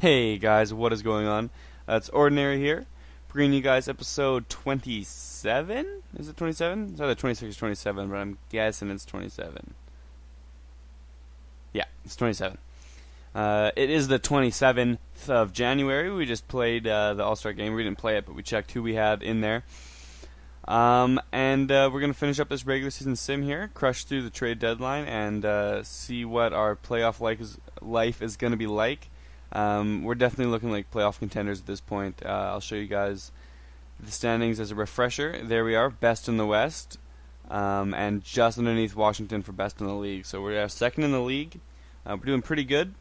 Hey guys, what is going on? It's Ordinary here, bringing you guys episode 27? Is it 27? It's either 26 or 27, but I'm guessing it's 27. Yeah, it's 27. It is the 27th of January. We just played the All-Star game. We didn't play it, but we checked who we had in there. We're going to finish up this regular season sim here, crush through the trade deadline, and see what our playoff life is going to be like. We're definitely looking like playoff contenders at this point. I'll show you guys the standings as a refresher. There we are, best in the West, and just underneath Washington for best in the league. So we're second in the league. We're doing pretty good.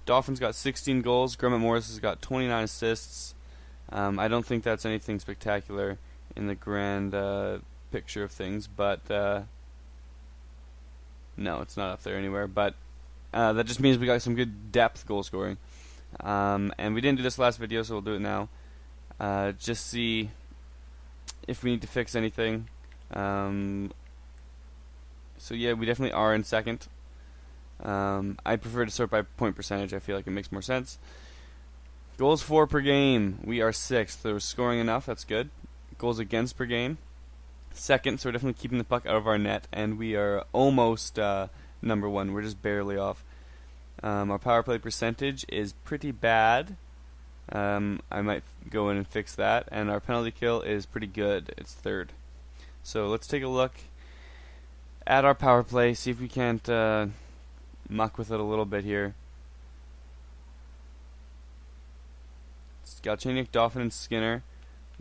Dolphins got 16 goals. Grummet Morris has got 29 assists. I don't think that's anything spectacular in the grand picture of things, but no, it's not up there anywhere. But that just means we got some good depth goal scoring. And we didn't do this last video, so we'll do it now. Just see if we need to fix anything. So yeah, we definitely are in second. I prefer to sort by point percentage. I feel like it makes more sense. Goals for per game, we are sixth. So we're scoring enough, that's good. Goals against per game, second, so we're definitely keeping the puck out of our net, and we are almost number one. We're just barely off. Our power play percentage is pretty bad. I might go in and fix that. And our penalty kill is pretty good. It's third. So let's take a look at our power play, see if we can't muck with it a little bit here. It's Galchenyuk, Dauphin, and Skinner,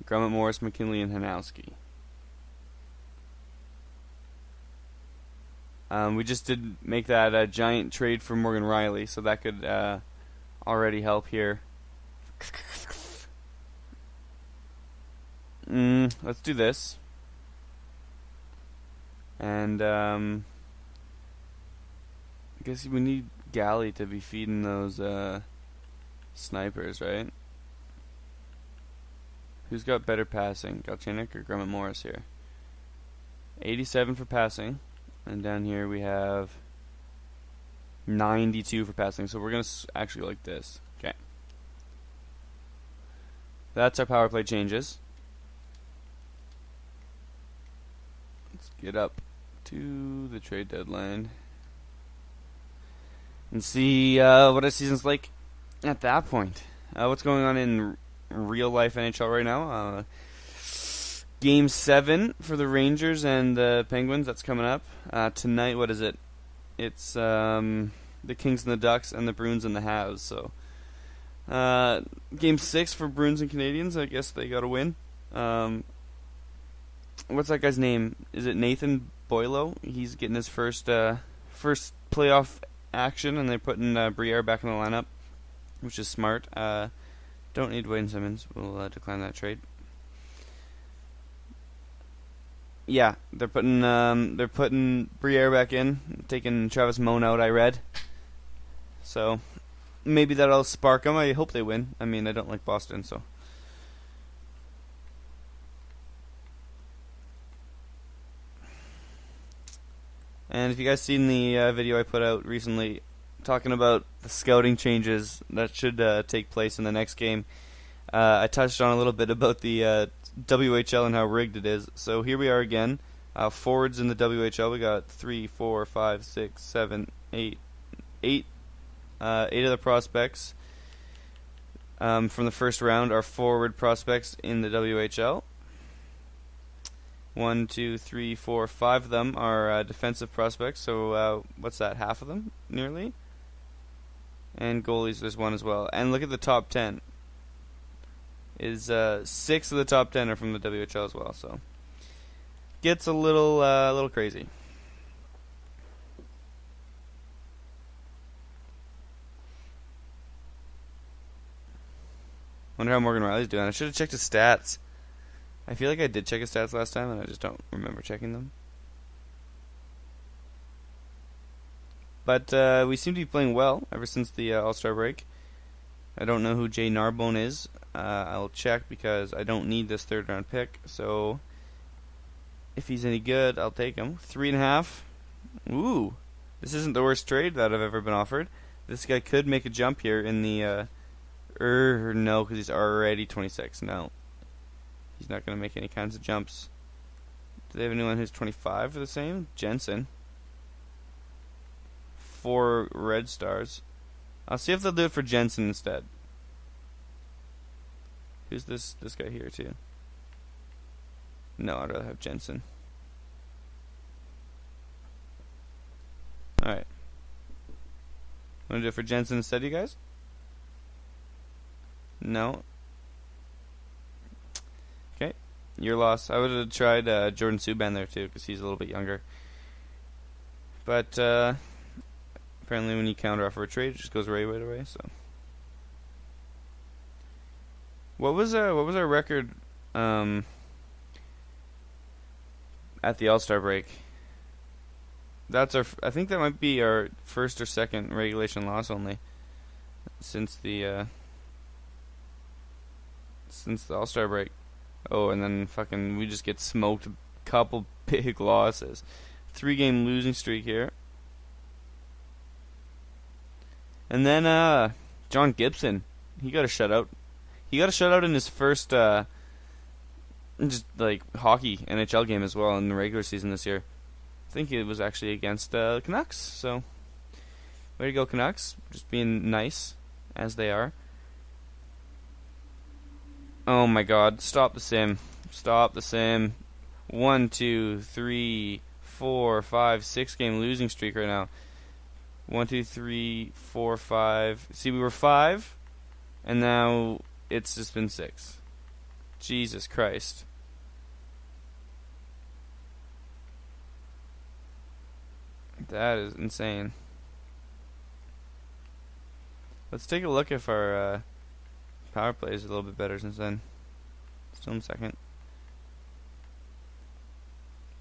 Grummet, Morris, McKinley, and Hanowski. We just did make that giant trade for Morgan Riley, so that could already help here. Let's do this. And I guess we need Galley to be feeding those snipers, right? Who's got better passing, Galchenyuk or Grummet Morris here? 87 for passing. And down here we have 92 for passing. So we're going to actually go like this. Okay. That's our power play changes. Let's get up to the trade deadline and see what our season's like at that point. What's going on in real life NHL right now? Game 7 for the Rangers and the Penguins, that's coming up. Tonight, what is it? It's the Kings and the Ducks and the Bruins and the Habs. So, Game 6 for Bruins and Canadians, I guess they got to win. What's that guy's name? Is it Nathan Boileau? He's getting his first playoff action, and they're putting Briere back in the lineup, which is smart. Don't need Wayne Simmons. We'll decline that trade. Yeah, they're putting Briere back in, taking Travis Moan out, I read. So maybe that'll spark them. I hope they win. I mean, I don't like Boston, so. And if you guys seen the video I put out recently talking about the scouting changes that should take place in the next game, I touched on a little bit about the WHL and how rigged it is. So here we are again. Forwards in the WHL, we got 3, 4, 5, 6, 7, 8 of the prospects from the first round are forward prospects in the WHL. 1, 2, 3, 4, 5 of them are defensive prospects. So what's that? Half of them, nearly. And goalies, there's one as well. And look at the top 10. 6 of the top 10 are from the WHL as well, so gets a little crazy. Wonder how Morgan Riley's doing. I should have checked his stats. I feel like I did check his stats last time, and I just don't remember checking them. But we seem to be playing well ever since the All-Star break. I don't know who Jay Narbonne is. I'll check because I don't need this third round pick. So if he's any good, I'll take him. 3.5. Ooh, this isn't the worst trade that I've ever been offered. This guy could make a jump here in the No, because he's already 26. No. He's not going to make any kinds of jumps. Do they have anyone who's 25 for the same? Jensen. 4 red stars. I'll see if they'll do it for Jensen instead. Who's this guy here too? No, I'd rather have Jensen. Alright. Want to do it for Jensen instead, you guys? No. Okay. Your loss. I would have tried Jordan Subban there too, because he's a little bit younger. But apparently when you counter offer a trade, it just goes right away. So, what was our record at the All-Star break? That's our. I think that might be our first or second regulation loss only since the All-Star break. Oh, and then fucking we just get smoked. A couple big losses. 3-game losing streak here. And then John Gibson, he got a shutout. He got a shutout in his first just like hockey NHL game as well in the regular season this year. I think it was actually against Canucks. So way to go, Canucks, just being nice as they are. Oh my God! Stop the sim! Stop the sim! 1, 2, 3, 4, 5, 6-game losing streak right now. 1, 2, 3, 4, 5. See, we were 5, and now it's just been 6. Jesus Christ. That is insane. Let's take a look if our power play is a little bit better since then. Still in second.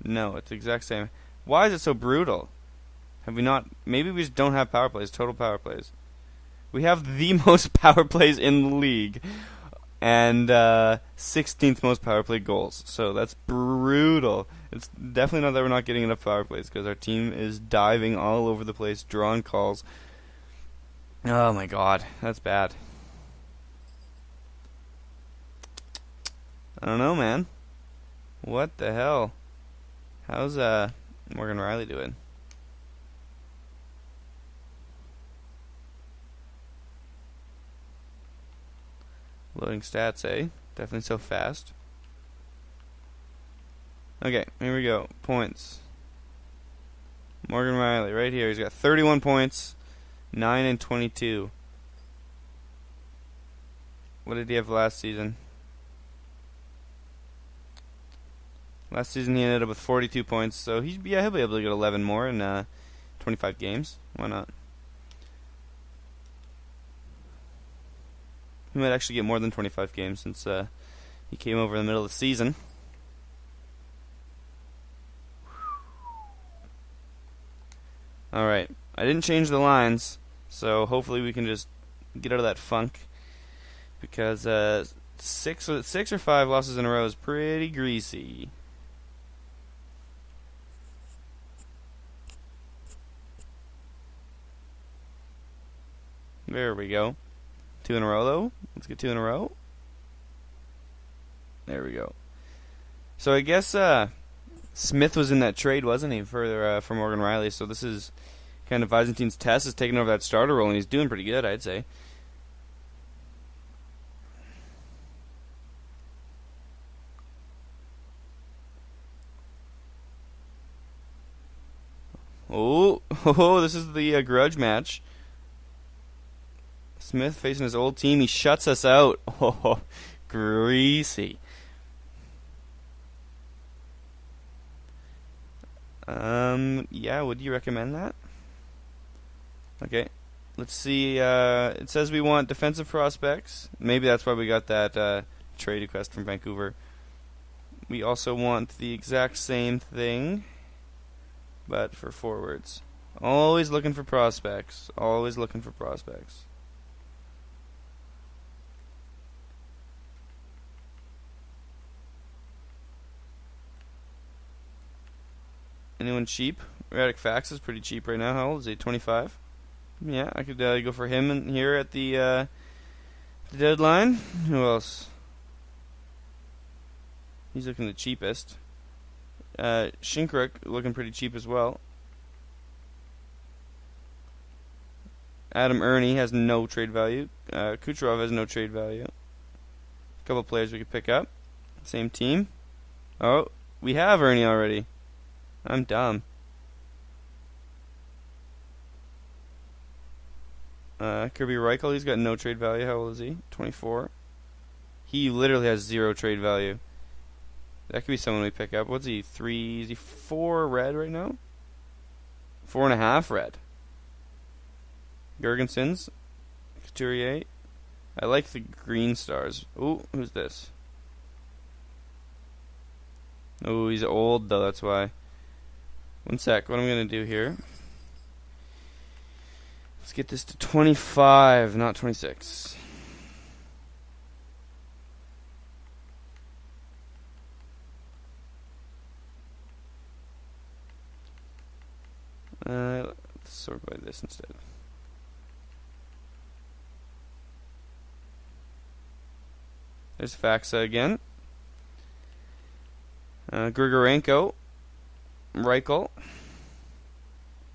No, it's the exact same. Why is it so brutal? Have we not? Maybe we just don't have power plays, total power plays. We have the most power plays in the league. And 16th most power play goals. So that's brutal. It's definitely not that we're not getting enough power plays, because our team is diving all over the place, drawing calls. Oh my God, that's bad. I don't know, man. What the hell? How's Morgan Riley doing? Loading stats, eh? Definitely so fast. Okay, here we go. Points. Morgan Riley, right here. He's got 31 points, 9 and 22. What did he have last season? Last season he ended up with 42 points, so he'll be able to get 11 more in 25 games. Why not? He might actually get more than 25 games since he came over in the middle of the season. Alright, I didn't change the lines, so hopefully we can just get out of that funk, because 6 or 5 losses in a row is pretty greasy. There we go. 2 in a row, though. Let's get 2 in a row. There we go. So I guess Smith was in that trade, wasn't he, for Morgan Riley? So this is kind of Byzantine's test, is taking over that starter role, and he's doing pretty good, I'd say. Oh, this is the grudge match. Smith facing his old team. He shuts us out. Oh, greasy. Yeah, would you recommend that? Okay. Let's see. It says we want defensive prospects. Maybe that's why we got that trade request from Vancouver. We also want the exact same thing, but for forwards. Always looking for prospects. Always looking for prospects. Anyone cheap? Radek Fax is pretty cheap right now. How old is he? 25? Yeah, I could go for him in here at the the deadline. Who else? He's looking the cheapest. Shinkruk looking pretty cheap as well. Adam Ernie has no trade value. Kucherov has no trade value. A couple players we could pick up. Same team. Oh, we have Ernie already. I'm dumb. Kirby Reichel, he's got no trade value. How old is he? 24. He literally has 0 trade value. That could be someone we pick up. What's he? 3? Is he 4 red right now? 4.5 red. Gergensons. Couturier. I like the green stars. Ooh, who's this? Oh, he's old though, that's why. One sec, what I'm going to do here. Let's get this to 25, not 26. Let's sort by this instead. There's Faxa again. Grigorenko. Reichel.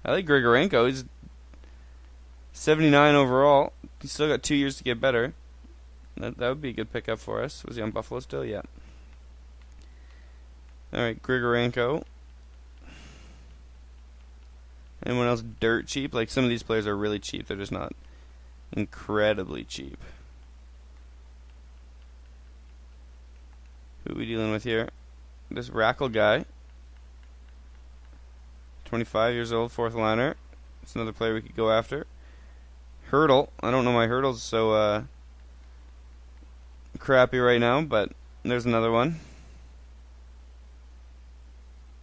I like Grigorenko. He's 79 overall. He's still got 2 years to get better. That would be a good pickup for us. Was he on Buffalo still? Yeah. Alright, Grigorenko. Anyone else dirt cheap? Like, some of these players are really cheap. They're just not incredibly cheap. Who are we dealing with here? This Rackle guy. 25 years old, 4th liner. It's another player we could go after. Hurdle. I don't know my Hurdle's so crappy right now, but there's another one.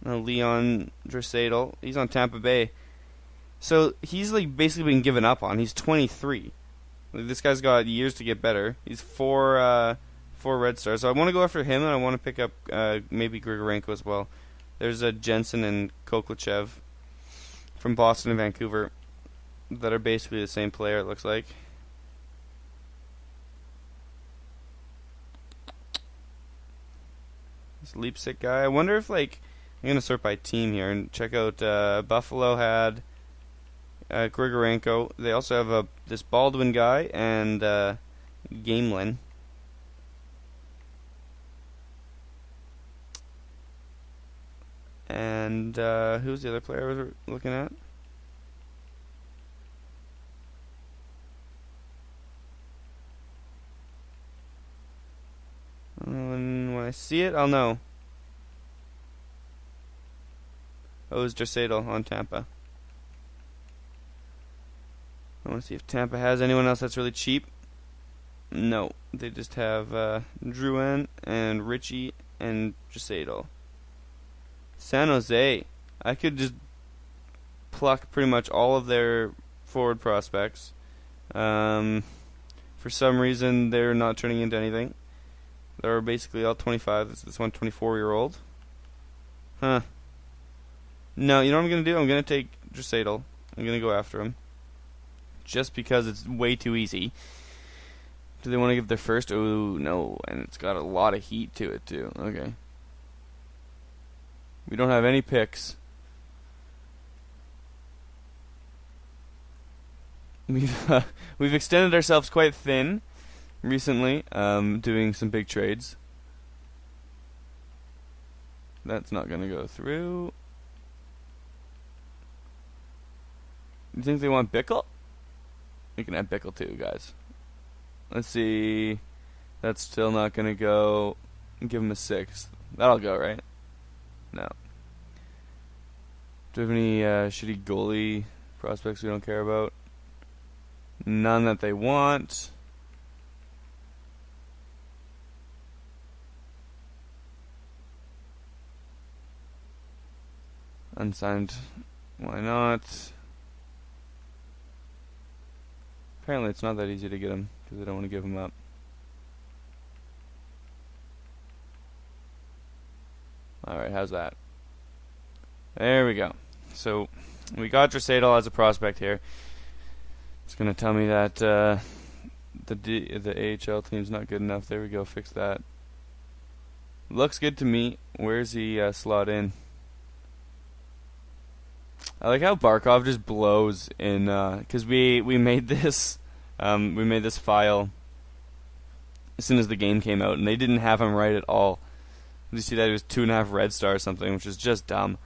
Leon Draisaitl. He's on Tampa Bay. So he's like basically been given up on. He's 23. Like, this guy's got years to get better. He's 4 red stars. So I want to go after him, and I want to pick up maybe Grigorenko as well. There's Jensen and Koklachev from Boston and Vancouver that are basically the same player, it looks like. This Leipzig guy. I wonder if, like, I'm going to sort by team here and check out Buffalo had Grigorenko. They also have this Baldwin guy and Gamelin. And who's the other player I was looking at? When I see it, I'll know. Oh, it's Draisaitl on Tampa. I want to see if Tampa has anyone else that's really cheap. No, they just have Drouin and Richie and Draisaitl. San Jose. I could just pluck pretty much all of their forward prospects. For some reason, they're not turning into anything. They're basically all 25. This one 24-year-old. Huh. No, you know what I'm going to do? I'm going to take Draisaitl. I'm going to go after him. Just because it's way too easy. Do they want to give their first? Oh, no. And it's got a lot of heat to it, too. Okay. We don't have any picks. We've extended ourselves quite thin recently, doing some big trades. That's not going to go through. You think they want Bickle? We can have Bickle too, guys. Let's see. That's still not going to go. Give him a 6th. That'll go, right? No. Do we have any shitty goalie prospects we don't care about? None that they want. Unsigned. Why not? Apparently it's not that easy to get them because they don't want to give them up. Alright, how's that? There we go. So, we got Draisaitl as a prospect here. It's going to tell me that the AHL team's not good enough. There we go. Fix that. Looks good to me. Where's he slot in? I like how Barkov just blows in, because we made this file as soon as the game came out, and they didn't have him right at all. Did you see that he was 2.5 red star or something, which is just dumb.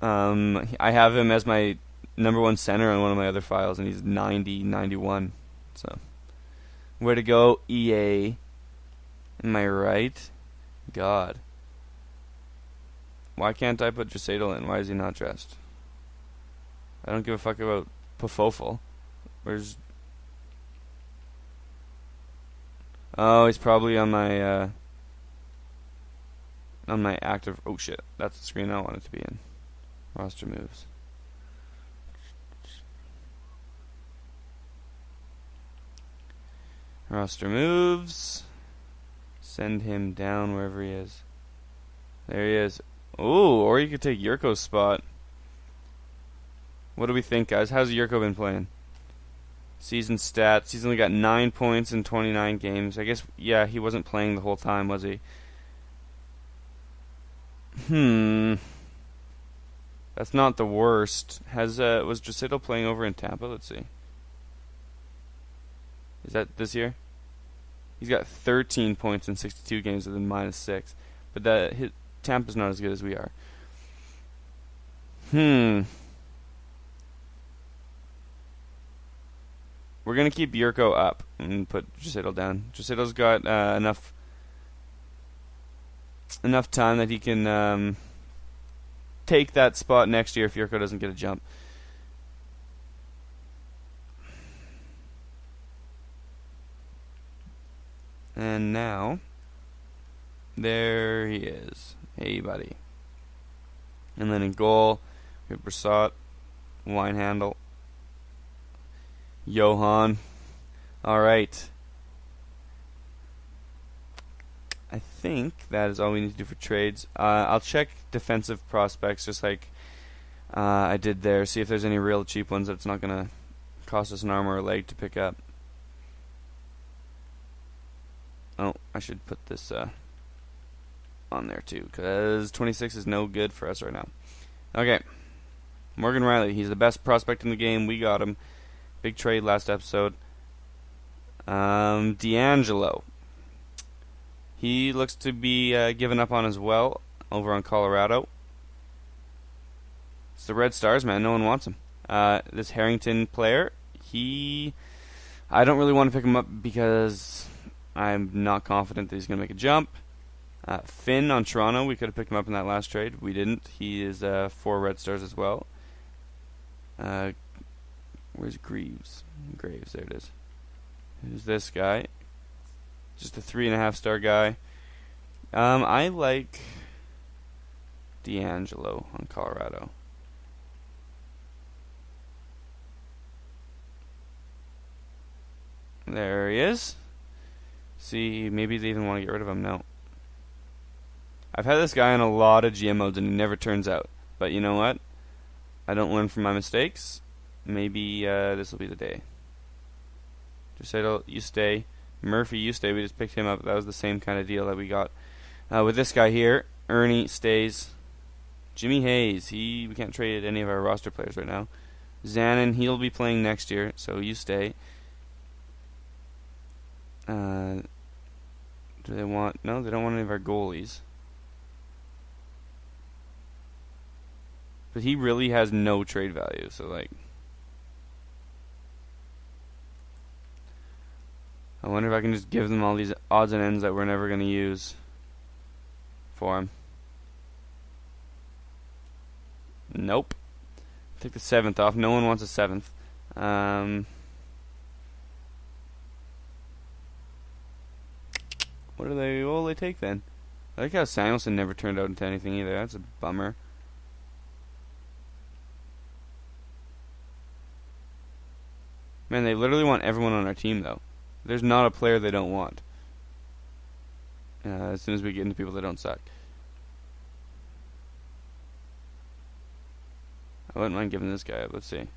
I have him as my #1 center on one of my other files, and he's 90, 91. So, where to go, EA? Am I right? God. Why can't I put Draisaitl in? Why is he not dressed? I don't give a fuck about Pafofel. Where's... Oh, he's probably on my active... Oh shit, that's the screen I want it to be in. Roster moves. Roster moves. Send him down wherever he is. There he is. Ooh, or you could take Yurko's spot. What do we think, guys? How's Yurko been playing? Season stats. He's only got 9 points in 29 games. I guess, yeah, he wasn't playing the whole time, was he? That's not the worst. Was Draisaitl playing over in Tampa? Let's see. Is that this year? He's got 13 points in 62 games with a -6. But Tampa's not as good as we are. We're going to keep Yurko up and put Draisaitl down. Draisaitl's got enough time that he can take that spot next year if Yurko doesn't get a jump. And now, there he is. Hey, buddy. And then in goal, we have Brissot, Winehandle, Johan. All right. I think that is all we need to do for trades. I'll check defensive prospects just like I did there. See if there's any real cheap ones that's not going to cost us an arm or a leg to pick up. Oh, I should put this on there too, because 26 is no good for us right now. Okay. Morgan Riley, he's the best prospect in the game. We got him. Big trade last episode. D'Angelo. He looks to be given up on as well over on Colorado. It's the Red Stars, man. No one wants him. This Harrington player, I don't really want to pick him up because I'm not confident that he's going to make a jump. Finn on Toronto, we could have picked him up in that last trade. We didn't. He is 4 Red Stars as well. Where's Graves? There it is. Who's this guy? Just a 3.5 star guy. I like D'Angelo on Colorado. There he is. See, maybe they even want to get rid of him now. I've had this guy on a lot of GM modes and he never turns out. But you know what? I don't learn from my mistakes. Maybe this will be the day. Draisaitl, you stay. Murphy, you stay. We just picked him up. That was the same kind of deal that we got with this guy here. Ernie stays. Jimmy Hayes, we can't trade any of our roster players right now. Zanin, he'll be playing next year, so you stay. Do they want... No, they don't want any of our goalies. But he really has no trade value, so like... I wonder if I can just give them all these odds and ends that we're never going to use for him. Nope. Take the 7th off. No one wants a 7th. What will they take then? I like how Samuelson never turned out into anything either. That's a bummer. Man, they literally want everyone on our team though. There's not a player they don't want. As soon as we get into people that don't suck. I wouldn't mind giving this guy up. Let's see. Does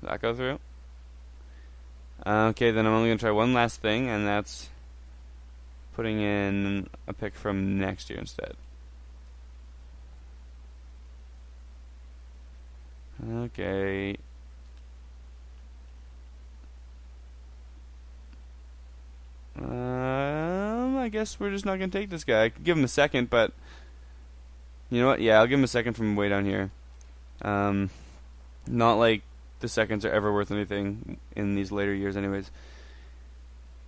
that go through? Okay, then I'm only going to try one last thing, and that's putting in a pick from next year instead. Okay. I guess we're just not going to take this guy. I could give him a second, but you know what? Yeah, I'll give him a second from way down here. Not like the seconds are ever worth anything in these later years anyways.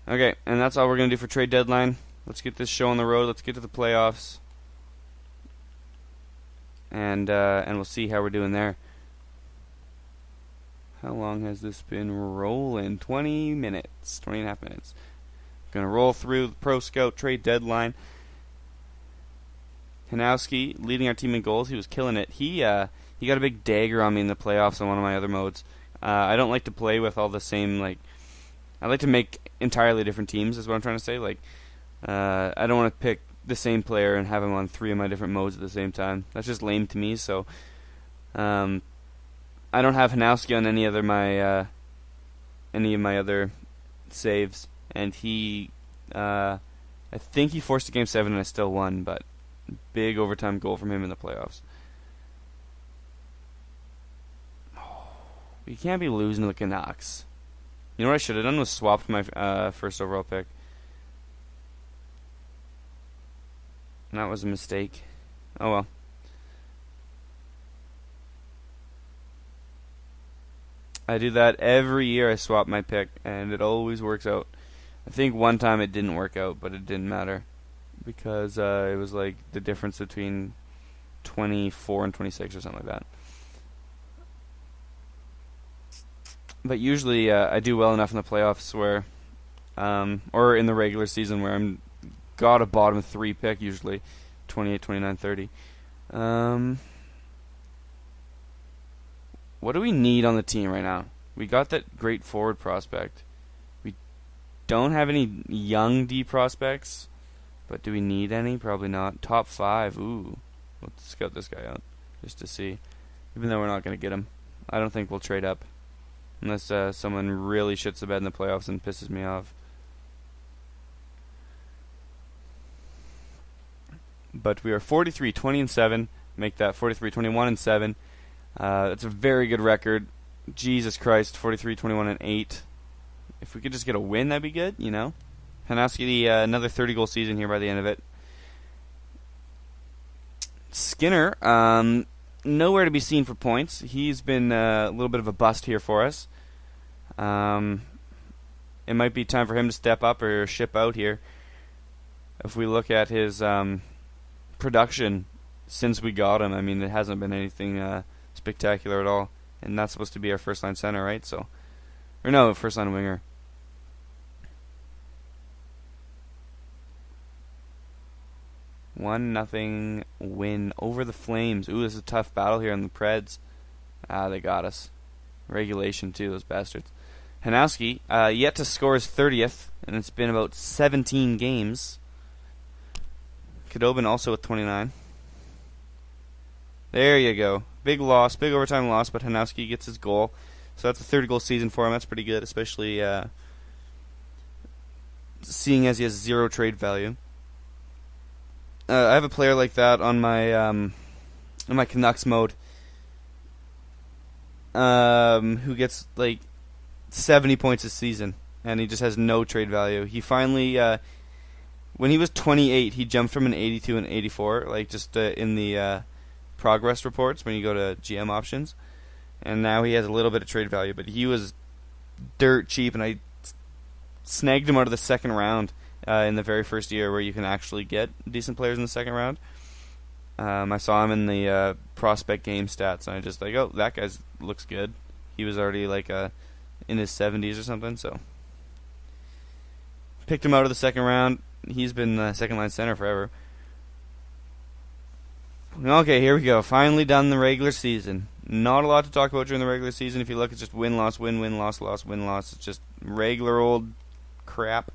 Okay, and that's all we're going to do for trade deadline. Let's get this show on the road. Let's get to the playoffs. And we'll see how we're doing there. How long has this been rolling? 20 minutes. 20 and a half minutes. Going to roll through the Pro Scout trade deadline. Hanowski leading our team in goals. He was killing it. He got a big dagger on me in the playoffs on one of my other modes. I don't like to play with all the same, like, I like to make entirely different teams is what I'm trying to say. Like, I don't want to pick the same player and have him on 3 of my different modes at the same time. That's just lame to me, so I don't have Hanowski on any of my other saves, and he I think he forced a game 7 and I still won, but big overtime goal from him in the playoffs. You can't be losing to the Canucks. You know what I should have done was swapped my first overall pick. And that was a mistake. Oh well. I do that every year. I swap my pick, and it always works out. I think one time it didn't work out, but it didn't matter because it was like the difference between 24 and 26 or something like that. But usually I do well enough in the playoffs where, or in the regular season where I'm got a bottom 3 pick usually, 28, 29, 30. What do we need on the team right now? We got that great forward prospect. We don't have any young D prospects, but do we need any? Probably not. Top 5. Ooh, let's scout this guy out just to see. Even though we're not going to get him, I don't think we'll trade up. Unless someone really shits the bed in the playoffs and pisses me off. But we are 43, 20, and 7. Make that 43, 21, and 7. That's a very good record. Jesus Christ, 43, 21, and 8. If we could just get a win, that'd be good, you know. Hanowski, another 30-goal season here by the end of it. Skinner, nowhere to be seen for points. He's been a little bit of a bust here for us. It might be time for him to step up or ship out here. If we look at his production since we got him, I mean, it hasn't been anything spectacular at all. And that's supposed to be our first-line center, right? So, or no, first-line winger. One nothing win over the Flames. Ooh, this is a tough battle here on the Preds. They got us. Regulation too, those bastards. Hanowski, yet to score his 30th, and it's been about 17 games. Khudobin also with 29. There you go. Big loss, big overtime loss, but Hanowski gets his goal. So that's a 30-goal season for him. That's pretty good, especially seeing as he has 0 trade value. I have a player like that on my Canucks mode, who gets like 70 points a season, and he just has no trade value. He finally, when he was 28, he jumped from an 82 and 84, like just in the progress reports when you go to GM options, and now he has a little bit of trade value, but he was dirt cheap, and I snagged him out of the second round. In the very first year where you can actually get decent players in the second round. I saw him in the prospect game stats, and I just like, oh, that guy looks good. He was already like in his 70s or something, so picked him out of the second round. He's been second line center forever. Okay, here we go. Finally done the regular season. Not a lot to talk about during the regular season. If you look, it's just win, loss, win, win, loss, loss, win, loss. It's just regular old crap.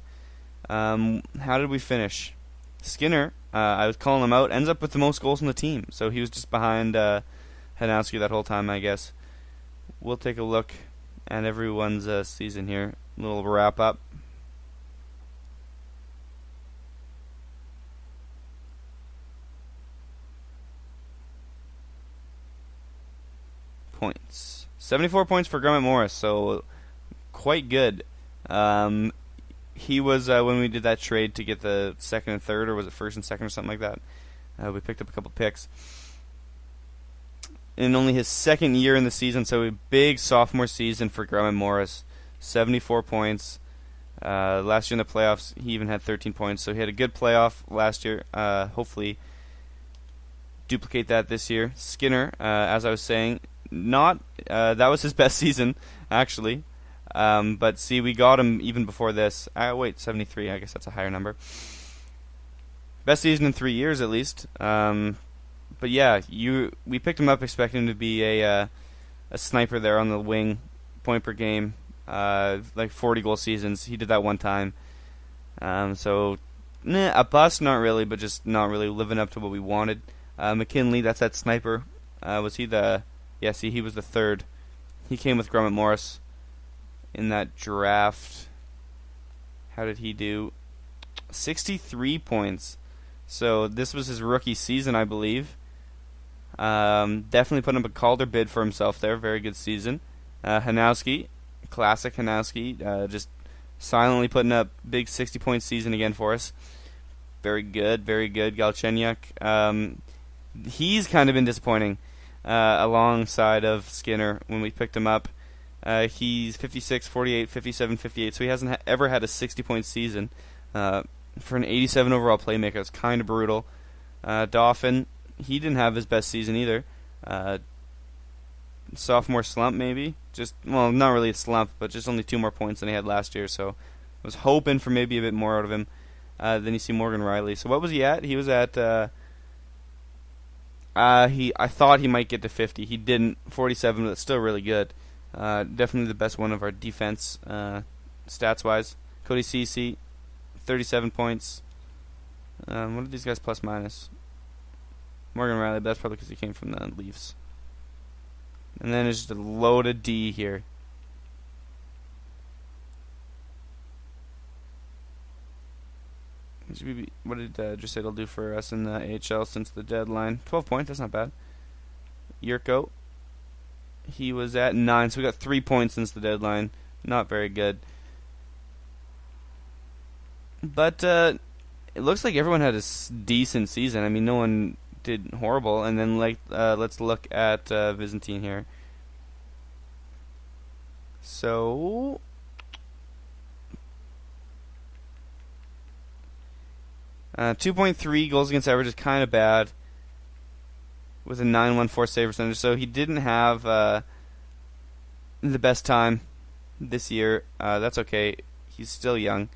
How did we finish? Skinner, I was calling him out, ends up with the most goals on the team. So he was just behind Hanowski that whole time, I guess. We'll take a look at everyone's season here. little wrap up. Points. 74 points for Grummet Morris, so quite good. He was, when we did that trade to get the second and third, or was it first and second or something like that, we picked up a couple picks. In only his second year in the season, so a big sophomore season for Grummet Morris. 74 points. Last year in the playoffs, he even had 13 points, so he had a good playoff last year. Hopefully duplicate that this year. Skinner, as I was saying, that was his best season, actually. But see, we got him even before this. Wait, 73, I guess that's a higher number. Best season in 3 years, at least. But yeah, we picked him up expecting him to be a sniper there on the wing, point per game, like 40 goal seasons. He did that one time. So, a bust, not really, but just not really living up to what we wanted. McKinley, that's that sniper. Was he the... Yeah, see, he was the third. He came with Grummet Morris in that draft. How did he do? 63 points. So this was his rookie season, I believe. Definitely put up a Calder bid for himself there. Very good season. Hanowski, classic Hanowski, just silently putting up big 60-point season again for us. Very good, very good. Galchenyuk. He's kind of been disappointing. Alongside of Skinner when we picked him up. He's 56, 48, 57, 58, so he hasn't ever had a 60-point season. For an 87 overall playmaker, it's kind of brutal. Dauphin, he didn't have his best season either. Sophomore slump, maybe. Well, not really a slump, but just only 2 more points than he had last year, so I was hoping for maybe a bit more out of him. Then you see Morgan Riley. So what was he at? He was at... I thought he might get to 50. He didn't. 47, but it's still really good. Definitely the best one of our defense, stats-wise. Cody Ceci, 37 points. What are these guys plus minus? Morgan Riley, but that's probably because he came from the Leafs. And then there's just a loaded D here. What did Draisaitl do for us in the AHL since the deadline? 12 points, that's not bad. Yurko, he was at 9, so we got 3 points since the deadline. Not very good. But it looks like everyone had a decent season. I mean, no one did horrible. And then let's look at Byzantine here. So... 2.3 goals against average is kind of bad with a 9.14 save percentage. So he didn't have the best time this year. That's okay. He's still young.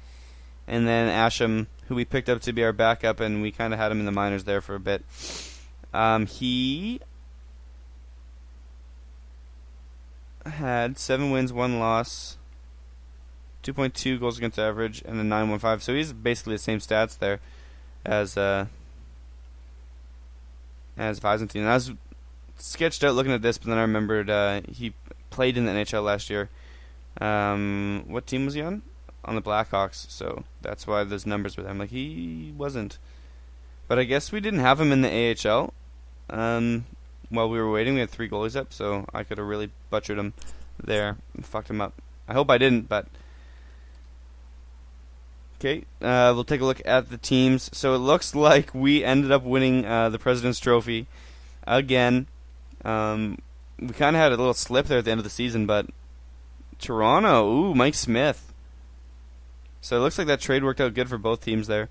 And then Asham, who we picked up to be our backup, and we kind of had him in the minors there for a bit. He had 7 wins, 1 loss, 2.2 goals against average, and a 9.15. So he's basically the same stats there as Byzantine. And I was sketched out looking at this, but then I remembered he played in the NHL last year. What team was he on? On the Blackhawks, so that's why those numbers were there. I'm like, he wasn't. But I guess we didn't have him in the AHL. While we were waiting, we had 3 goalies up, so I could have really butchered him there and fucked him up. I hope I didn't, but... Okay, we'll take a look at the teams. So it looks like we ended up winning the President's Trophy again. We kind of had a little slip there at the end of the season, but Toronto, ooh, Mike Smith. So it looks like that trade worked out good for both teams there.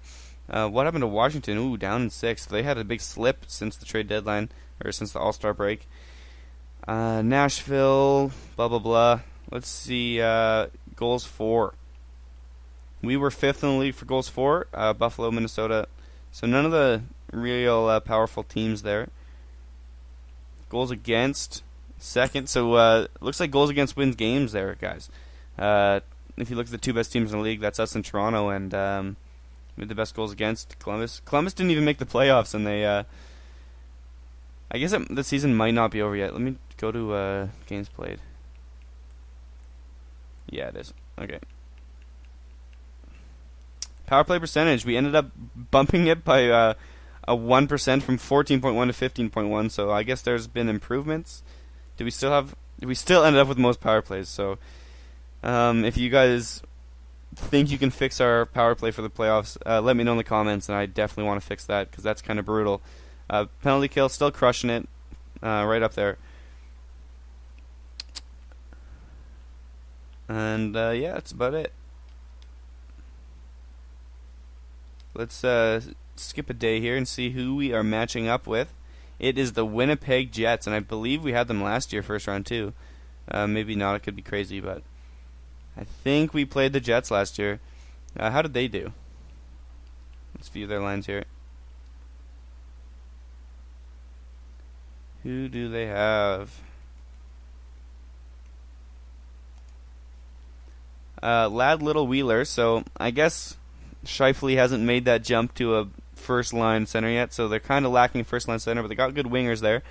What happened to Washington? Ooh, down in 6th. They had a big slip since the trade deadline, or since the All-Star break. Nashville, blah, blah, blah. Let's see, goals for. We were 5th in the league for goals for, Buffalo, Minnesota. So none of the real powerful teams there. Goals against, 2nd. So looks like goals against wins games there, guys. If you look at the 2 best teams in the league, that's us and Toronto, and we had the best goals against Columbus. Columbus didn't even make the playoffs, and they... I guess the season might not be over yet. Let me go to games played. Yeah, it is. Okay. Power play percentage, we ended up bumping it by a 1% from 14.1 to 15.1, so I guess there's been improvements. We still ended up with most power plays, so if you guys think you can fix our power play for the playoffs, let me know in the comments, and I definitely want to fix that because that's kind of brutal. Penalty kill, still crushing it, right up there. And yeah, that's about it. Let's skip a day here and see who we are matching up with. It is the Winnipeg Jets, and I believe we had them last year, first round too. Maybe not, it could be crazy, but I think we played the Jets last year. How did they do? Let's view their lines here. Who do they have? Lad Little Wheeler, so I guess Scheifele hasn't made that jump to a first line center yet, so they're kind of lacking first line center, but they got good wingers there.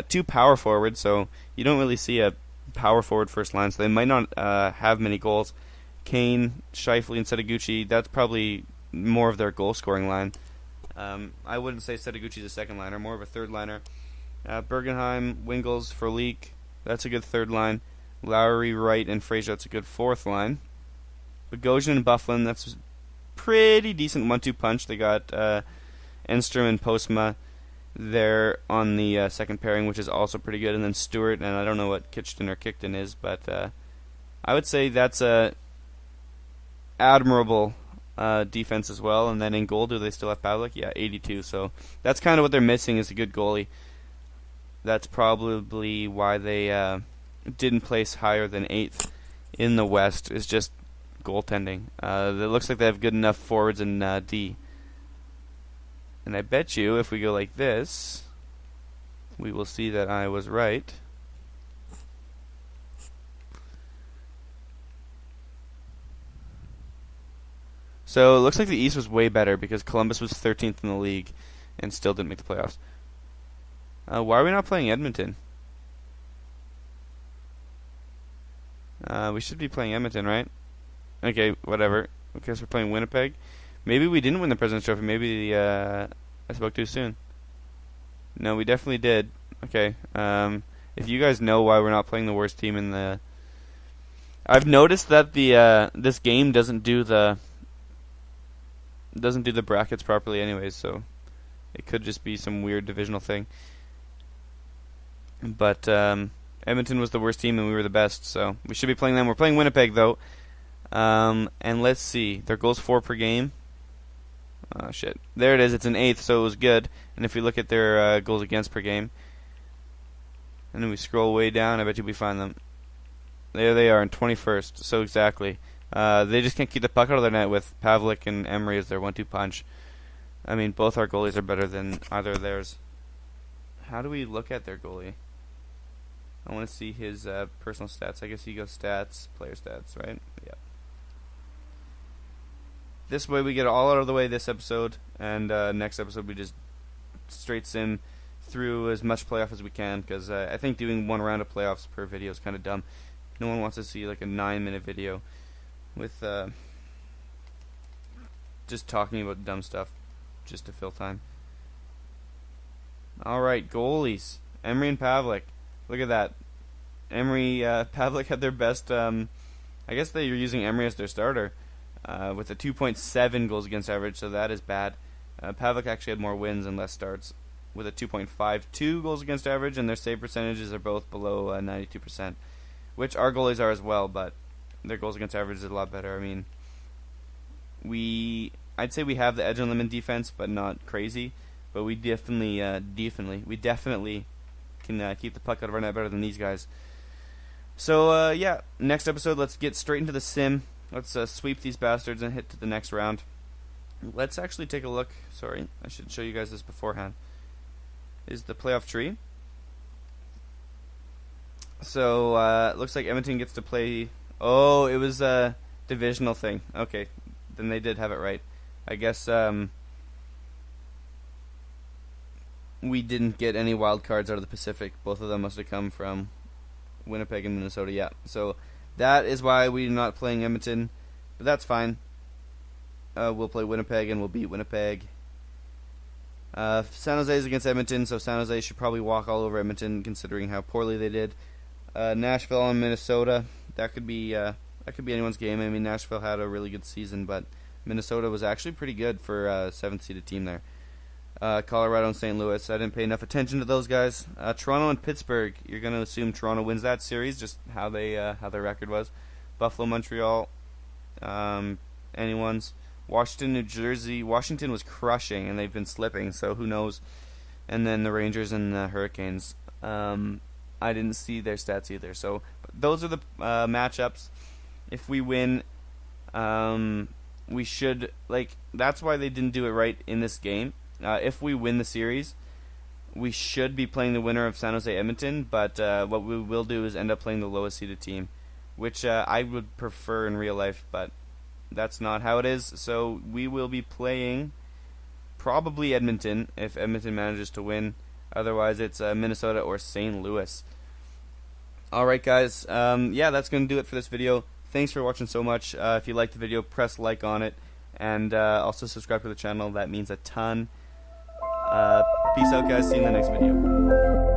2 power forwards, so you don't really see a power forward first line, so they might not have many goals. Kane, Scheifele, and Setaguchi, that's probably more of their goal scoring line. I wouldn't say Setaguchi's a second liner, more of a third liner. Bergenheim, Wingles, Frolik, that's a good third line. Lowry, Wright, and Fraser, that's a good fourth line. Bogosian and Bufflin, that's pretty decent 1-2 punch. They got Enstrom and Postma there on the second pairing, which is also pretty good. And then Stewart, and I don't know what Kitchton or Kickton is, but I would say that's a admirable defense as well. And then in goal, do they still have Pavlik? Yeah, 82. So that's kind of what they're missing is a good goalie. That's probably why they didn't place higher than 8th in the West, is just goaltending. It looks like they have good enough forwards in D. And I bet you if we go like this, we will see that I was right. So it looks like the East was way better because Columbus was 13th in the league and still didn't make the playoffs. Why are we not playing Edmonton? We should be playing Edmonton, right? Okay, whatever. I guess we're playing Winnipeg. Maybe we didn't win the President's Trophy. Maybe I spoke too soon. No, we definitely did. Okay. If you guys know why we're not playing the worst team in the... I've noticed that the this game doesn't do the brackets properly anyways, so it could just be some weird divisional thing. But Edmonton was the worst team and we were the best, so we should be playing them. We're playing Winnipeg though. And let's see. Their goals 4 per game. Oh shit. There it is. It's an 8th, so it was good. And if we look at their goals against per game, and then we scroll way down, I bet you we find them. There they are in 21st. So exactly. They just can't keep the puck out of their net with Pavlik and Emery as their 1-2 punch. I mean, both our goalies are better than either of theirs. How do we look at their goalie? I want to see his personal stats. I guess you go stats, player stats, right? Yeah. This way we get it all out of the way this episode, and next episode we just straight sim through as much playoff as we can, because I think doing 1 round of playoffs per video is kind of dumb. No one wants to see like a 9-minute video with just talking about dumb stuff just to fill time. Alright, goalies. Emery and Pavlik. Look at that. Emery, Pavlik had their best, I guess they were using Emery as their starter, with a 2.7 goals against average, so that is bad. Pavlik actually had more wins and less starts, with a 2.52 goals against average, and their save percentages are both below 92%, which our goalies are as well, but their goals against average is a lot better. I mean, I'd say we have the edge on them in defense, but not crazy, but we definitely can keep the puck out of our net better than these guys. So, yeah, next episode, let's get straight into the sim. Let's sweep these bastards and hit to the next round. Let's actually take a look. Sorry, I should show you guys this beforehand. Is the playoff tree. So, looks like Edmonton gets to play... Oh, it was a divisional thing. Okay, then they did have it right. I guess we didn't get any wild cards out of the Pacific. Both of them must have come from Winnipeg and Minnesota. Yeah, so that is why we're not playing Edmonton, but that's fine. we'll play Winnipeg and we'll beat Winnipeg. San Jose is against Edmonton, so San Jose should probably walk all over Edmonton considering how poorly they did. Nashville and Minnesota, that could be anyone's game. I mean, Nashville had a really good season, but Minnesota was actually pretty good for a 7th-seeded team there. Colorado and St. Louis, I didn't pay enough attention to those guys. Toronto and Pittsburgh, you're going to assume Toronto wins that series, just how their record was. Buffalo, Montreal, anyone's. Washington, New Jersey. Washington was crushing, and they've been slipping, so who knows. And then the Rangers and the Hurricanes. I didn't see their stats either. So those are the matchups. If we win, we should, that's why they didn't do it right in this game. If we win the series, we should be playing the winner of San Jose Edmonton, but what we will do is end up playing the lowest seeded team, which I would prefer in real life, but that's not how it is. So we will be playing probably Edmonton if Edmonton manages to win. Otherwise, it's Minnesota or St. Louis. Alright, guys. Yeah, that's going to do it for this video. Thanks for watching so much. If you liked the video, press like on it. And also subscribe to the channel. That means a ton. Peace out, guys. See you in the next video.